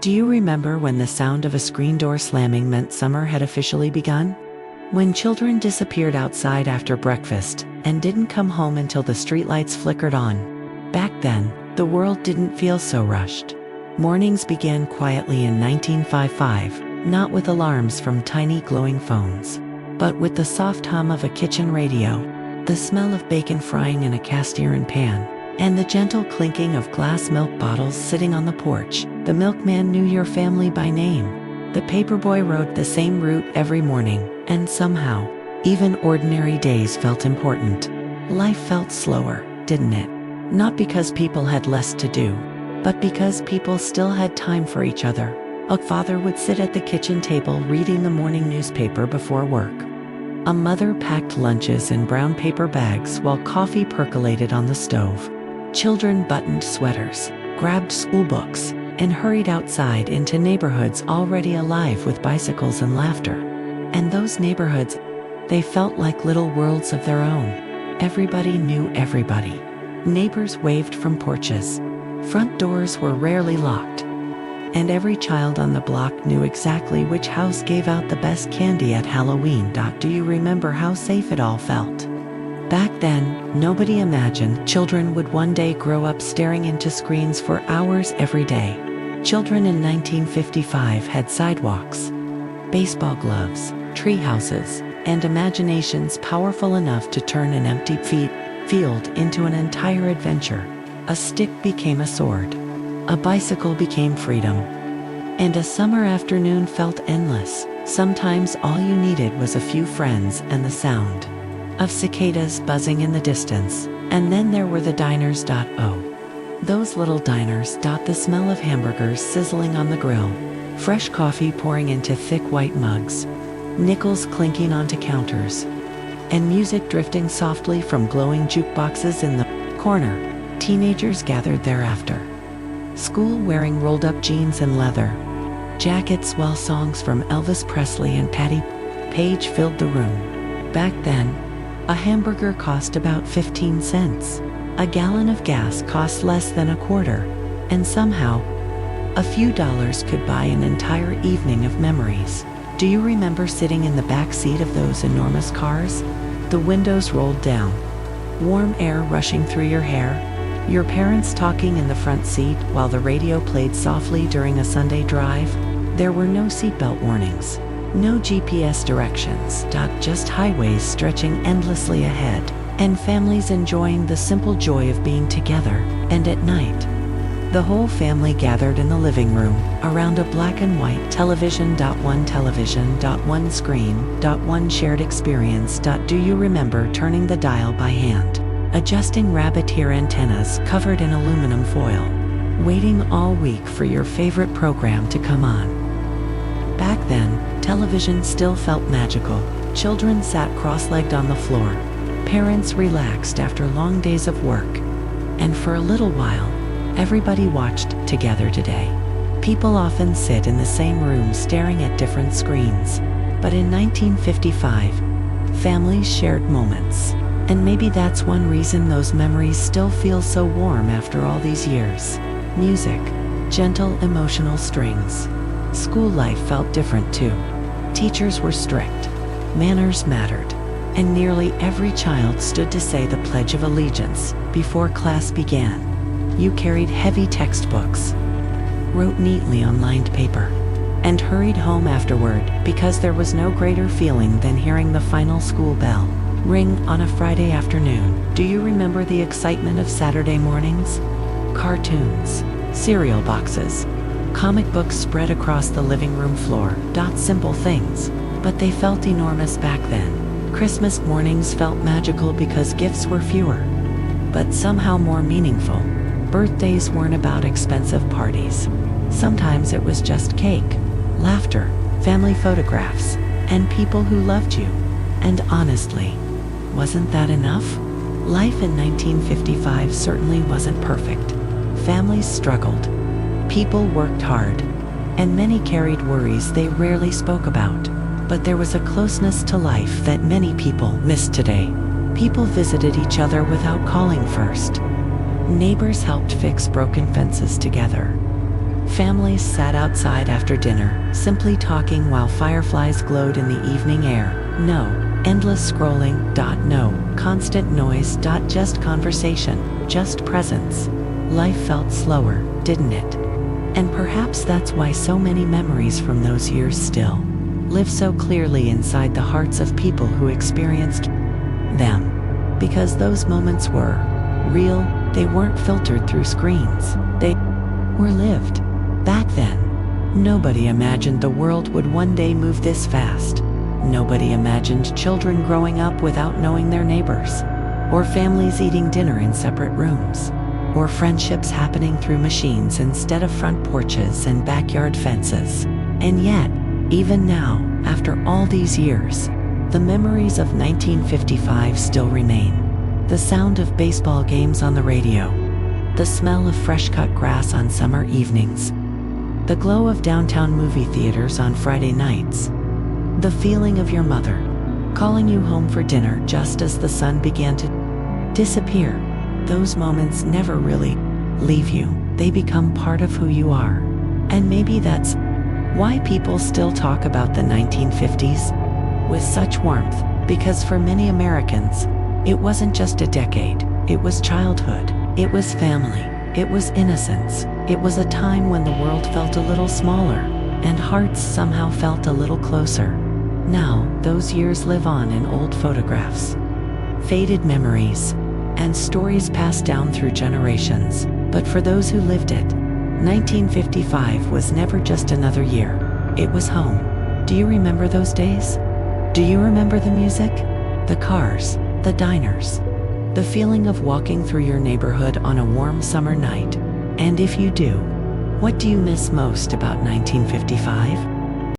Do you remember when the sound of a screen door slamming meant summer had officially begun? When children disappeared outside after breakfast and didn't come home until the streetlights flickered on. Back then, the world didn't feel so rushed. Mornings began quietly in 1955, not with alarms from tiny glowing phones, but with the soft hum of a kitchen radio, the smell of bacon frying in a cast iron pan, and the gentle clinking of glass milk bottles sitting on the porch. The milkman knew your family by name. The paperboy rode the same route every morning, and somehow, even ordinary days felt important. Life felt slower, didn't it? Not because people had less to do, but because people still had time for each other. A father would sit at the kitchen table reading the morning newspaper before work. A mother packed lunches in brown paper bags while coffee percolated on the stove. Children buttoned sweaters, grabbed school books, and hurried outside into neighborhoods already alive with bicycles and laughter. And those neighborhoods, they felt like little worlds of their own. Everybody knew everybody. Neighbors waved from porches. Front doors were rarely locked. And every child on the block knew exactly which house gave out the best candy at Halloween. Do you remember how safe it all felt? Back then, nobody imagined children would one day grow up staring into screens for hours every day. Children in 1955 had sidewalks, baseball gloves, tree houses, and imaginations powerful enough to turn an empty field into an entire adventure. A stick became a sword. A bicycle became freedom. And a summer afternoon felt endless. Sometimes all you needed was a few friends and the sound of cicadas buzzing in the distance. And then there were the diners. Those little diners. The smell of hamburgers sizzling on the grill, fresh coffee pouring into thick white mugs, nickels clinking onto counters, and music drifting softly from glowing jukeboxes in the corner. Teenagers gathered thereafter school wearing rolled-up jeans and leather jackets while songs from Elvis Presley and Patti Page filled the room. Back then, a hamburger cost about 15 cents. A gallon of gas cost less than a quarter. And somehow, a few dollars could buy an entire evening of memories. Do you remember sitting in the back seat of those enormous cars? The windows rolled down, warm air rushing through your hair, your parents talking in the front seat while the radio played softly during a Sunday drive. There were no seatbelt warnings, no GPS directions, just highways stretching endlessly ahead, and families enjoying the simple joy of being together. And at night, the whole family gathered in the living room around a black and white television. One television, one screen, one shared experience. Do you remember turning the dial by hand, adjusting rabbit ear antennas covered in aluminum foil, waiting all week for your favorite program to come on? Back then, television still felt magical. Children sat cross-legged on the floor. Parents relaxed after long days of work. And for a little while, everybody watched together. Today, people often sit in the same room staring at different screens. But in 1955, families shared moments. And maybe that's one reason those memories still feel so warm after all these years. Music, gentle emotional strings. School life felt different too. Teachers were strict. Manners mattered. And nearly every child stood to say the Pledge of Allegiance before class began. You carried heavy textbooks, wrote neatly on lined paper, and hurried home afterward because there was no greater feeling than hearing the final school bell ring on a Friday afternoon. Do you remember the excitement of Saturday mornings? Cartoons, cereal boxes, comic books spread across the living room floor. Simple things, but they felt enormous back then. Christmas mornings felt magical because gifts were fewer, but somehow more meaningful. Birthdays weren't about expensive parties. Sometimes it was just cake, laughter, family photographs, and people who loved you. And honestly, wasn't that enough? Life in 1955 certainly wasn't perfect. Families struggled. People worked hard. And many carried worries they rarely spoke about. But there was a closeness to life that many people miss today. People visited each other without calling first. Neighbors helped fix broken fences together. Families sat outside after dinner, simply talking while fireflies glowed in the evening air. No endless scrolling. No constant noise. Just conversation, just presence. Life felt slower, didn't it? And perhaps that's why so many memories from those years still live so clearly inside the hearts of people who experienced them. Because those moments were real, they weren't filtered through screens, they were lived. Back then, nobody imagined the world would one day move this fast. Nobody imagined children growing up without knowing their neighbors, or families eating dinner in separate rooms, or friendships happening through machines instead of front porches and backyard fences. And yet, even now, after all these years, the memories of 1955 still remain. The sound of baseball games on the radio, the smell of fresh-cut grass on summer evenings, the glow of downtown movie theaters on Friday nights, the feeling of your mother calling you home for dinner just as the sun began to disappear. Those moments never really leave you. They become part of who you are. And maybe that's why people still talk about the 1950s with such warmth, because for many Americans, it wasn't just a decade. It was childhood. It was family. It was innocence. It was a time when the world felt a little smaller, and hearts somehow felt a little closer. Now, those years live on in old photographs, faded memories, and stories passed down through generations. But for those who lived it, 1955 was never just another year. It was home. Do you remember those days? Do you remember the music? The cars, the diners, the feeling of walking through your neighborhood on a warm summer night? And if you do, what do you miss most about 1955?